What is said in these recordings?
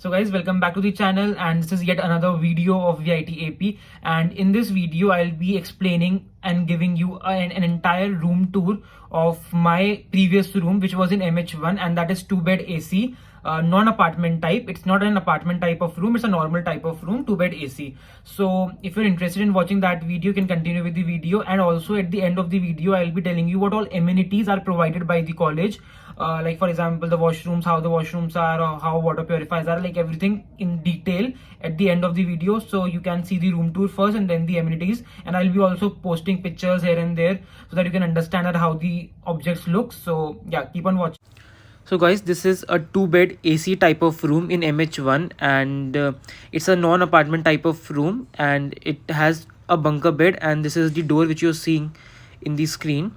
So guys, welcome back to the channel, and this is yet another video of VIT AP. And in this video I'll be explaining and giving you an entire room tour of my previous room, which was in MH1, and that is 2-bed AC, non-apartment type. It's not an apartment type of room, it's a normal type of room, 2-bed AC. So if you're interested in watching that video, you can continue with the video, and also at the end of the video I'll be telling you what all amenities are provided by the college. Like for example, the washrooms, how the washrooms are, or how water purifiers are, like everything in detail at the end of the video. So you can see the room tour first and then the amenities, and I'll be also posting pictures here and there so that you can understand that how the objects look. So yeah, keep on watching. So guys, this is a 2-bed AC type of room in MH1, and it's a non-apartment type of room, and it has a bunker bed, and this is the door which you're seeing in the screen.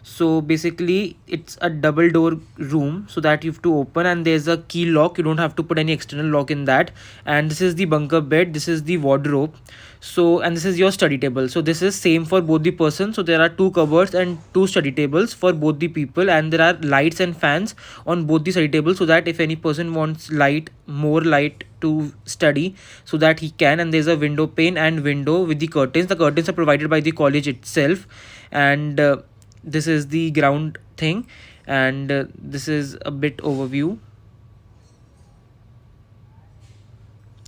So basically it's a double door room, so that you have to open, and there's a key lock. You don't have to put any external lock in that. And this is the bunker bed, this is the wardrobe, so, and this is your study table. So this is same for both the person. So there are 2 cupboards and 2 study tables for both the people, and there are lights and fans on both the study tables, so that if any person wants more light to study, so that he can. And there's a window pane and window with the curtains. The curtains are provided by the college itself. And this is the ground thing, and this is a bit overview.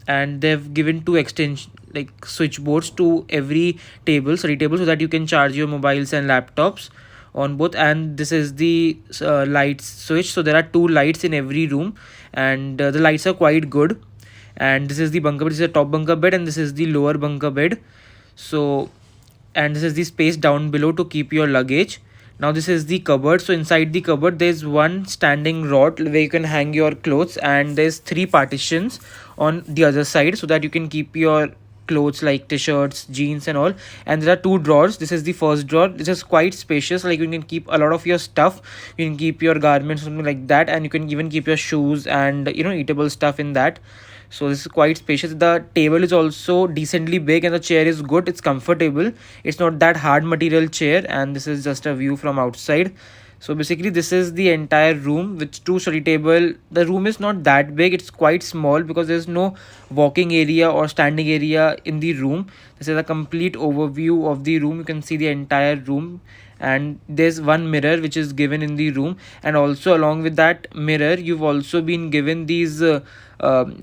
And they've given 2 extension like switchboards to every study table, so that you can charge your mobiles and laptops on both. And this is the lights switch. So there are 2 lights in every room, and the lights are quite good. And this is the bunker bed. This is the top bunker bed, and this is the lower bunker bed. So, and this is the space down below to keep your luggage. Now this is the cupboard. So inside the cupboard there's one standing rod where you can hang your clothes, and there's 3 partitions on the other side, so that you can keep your clothes like t-shirts, jeans and all. And there are 2 drawers. This is the first drawer. This is quite spacious, like you can keep a lot of your stuff. You can keep your garments, something like that, and you can even keep your shoes and eatable stuff in that. So this is quite spacious. The table is also decently big, and the chair is good. It's comfortable. It's not that hard material chair. And this is just a view from outside. So basically this is the entire room with 2 study table. The room is not that big. It's quite small because there's no walking area or standing area in the room. This is a complete overview of the room. You can see the entire room, and there's one mirror which is given in the room. And also along with that mirror, you've also been given these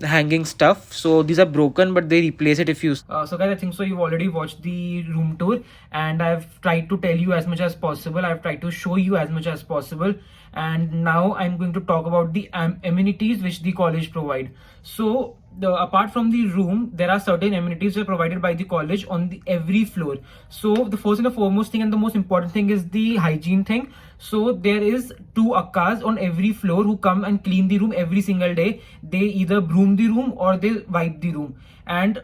hanging stuff. So these are broken, but they replace it if you so guys, I think so you've already watched the room tour, and I've tried to tell you as much as possible. I've tried to show you as much as possible, and now I'm going to talk about the amenities which the college provide. So apart from the room, there are certain amenities that are provided by the college on every floor. So the first and the foremost thing and the most important thing is the hygiene thing. So there is 2 akkas on every floor who come and clean the room every single day. They either broom the room or they wipe the room. And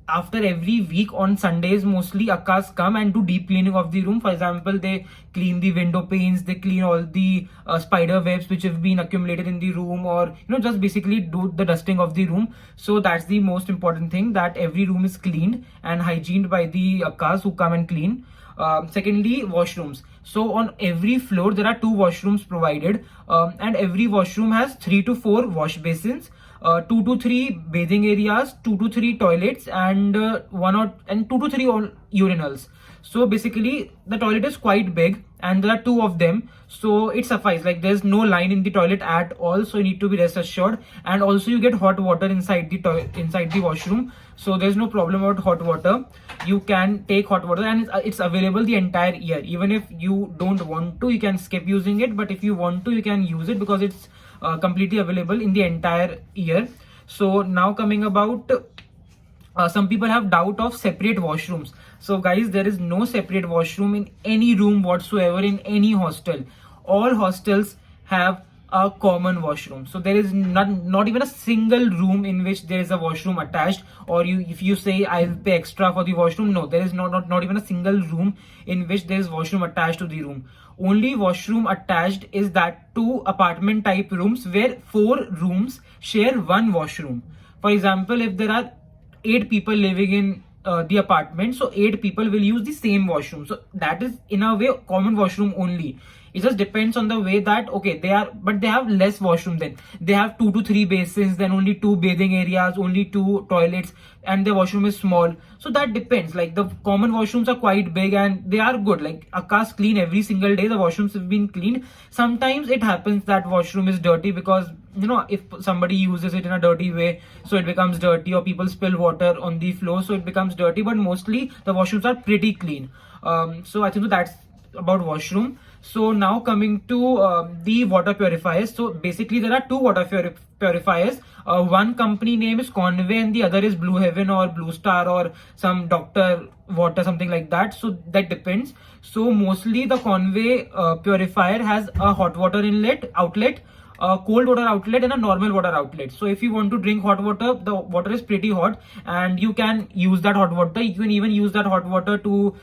after every week on Sundays, mostly akkas come and do deep cleaning of the room. For example, they clean the window panes, they clean all the spider webs which have been accumulated in the room, or just basically do the dusting of the room. So that's the most important thing, that every room is cleaned and hygiened by the akkas who come and clean. Secondly, washrooms. So on every floor there are 2 washrooms provided, and every washroom has 3 to 4 wash basins, 2 to 3 bathing areas, 2 to 3 toilets, and 2 to 3 urinals. So basically the toilet is quite big, and there are 2 of them, so it suffices. Like there's no line in the toilet at all, so you need to be rest assured. And also you get hot water inside the washroom, so there's no problem about hot water. You can take hot water, and it's available the entire year. Even if you don't want to, you can skip using it, but if you want to, you can use it because it's completely available in the entire year. So now coming about, some people have doubt of separate washrooms. So guys, there is no separate washroom in any room whatsoever in any hostel. All hostels have a common washroom. So there is not even a single room in which there is a washroom attached, or if you say I'll pay extra for the washroom. No, there is not even a single room in which there is washroom attached to the room. Only washroom attached is that 2 apartment type rooms where 4 rooms share one washroom. For example, if there are 8 people living in the apartment, so 8 people will use the same washroom. So that is in a way common washroom only. It just depends on the way that, okay, they have less washroom, then they have 2 to 3 basins, then only 2 bathing areas, only 2 toilets, and the washroom is small. So that depends. Like the common washrooms are quite big and they are good. Like Akash clean every single day. The washrooms have been cleaned. Sometimes it happens that washroom is dirty because, if somebody uses it in a dirty way, so it becomes dirty, or people spill water on the floor, so it becomes dirty. But mostly the washrooms are pretty clean. So I think that's about washroom. So now coming to the water purifiers. So basically there are two water purifiers. One company name is Conway and the other is Blue Heaven or Blue Star or some Doctor Water, something like that. So that depends. So mostly the Conway purifier has a hot water outlet, a cold water outlet, and a normal water outlet. So if you want to drink hot water, the water is pretty hot and you can use that hot water. You can even use that hot water to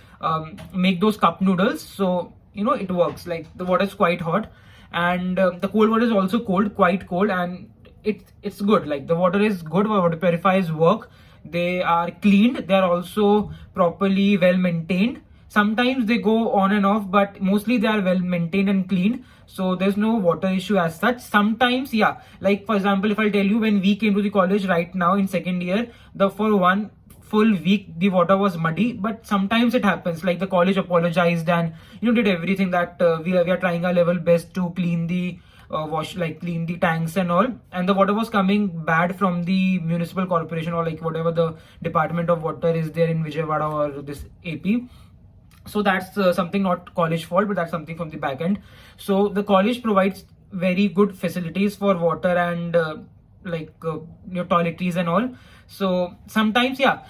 make those cup noodles. So it works. Like the water is quite hot, and the cold water is also quite cold, and it's good. Like the water is good. Water purifiers work. They are cleaned. They are also properly well maintained. Sometimes they go on and off, but mostly they are well maintained and cleaned. So there's no water issue as such. Sometimes, yeah, like for example, if I tell you, when we came to the college right now in second year, for one full week the water was muddy, but sometimes it happens. Like the college apologized and did everything that we are trying our level best to clean the clean the tanks and all, and the water was coming bad from the municipal corporation or like whatever the department of water is there in Vijayawada or this AP. So that's something not college fault, but that's something from the back end. So the college provides very good facilities for water and toiletries and all. So sometimes, yeah,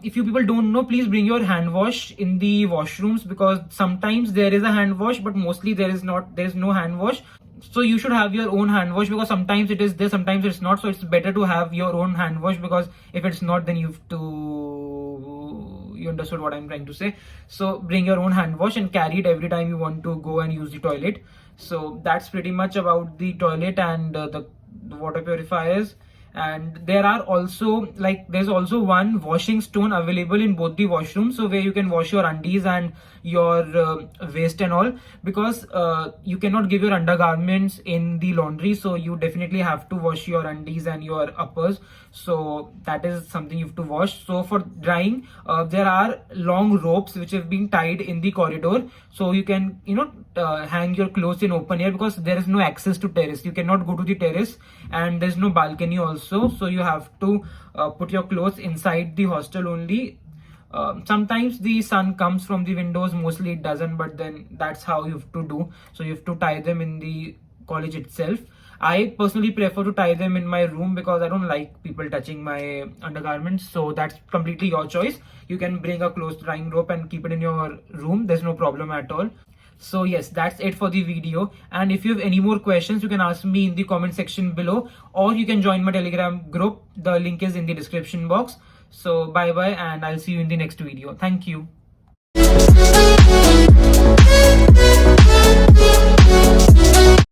if you people don't know, please bring your hand wash in the washrooms, because sometimes there is a hand wash, but mostly there is no hand wash. So you should have your own hand wash, because sometimes it is there, sometimes it's not. So it's better to have your own hand wash, because if it's not, then you understood what I'm trying to say. So bring your own hand wash and carry it every time you want to go and use the toilet. So that's pretty much about the toilet and the water purifiers. And there are also there's also one washing stone available in both the washrooms, so where you can wash your undies and your waste and all, because you cannot give your undergarments in the laundry, so you definitely have to wash your undies and your uppers. So that is something you have to wash. So for drying, there are long ropes which have been tied in the corridor, so you can hang your clothes in open air, because there is no access to terrace. You cannot go to the terrace, and there's no balcony also, so you have to put your clothes inside the hostel only. Sometimes the sun comes from the windows, mostly it doesn't, but then that's how you have to do. So you have to tie them in the college itself. I personally prefer to tie them in my room, because I don't like people touching my undergarments. So that's completely your choice. You can bring a clothes drying rope and keep it in your room. There's no problem at all. So yes, that's it for the video. And if you have any more questions, you can ask me in the comment section below, or you can join my Telegram group. The link is in the description box. So bye bye, and I'll see you in the next video. Thank you.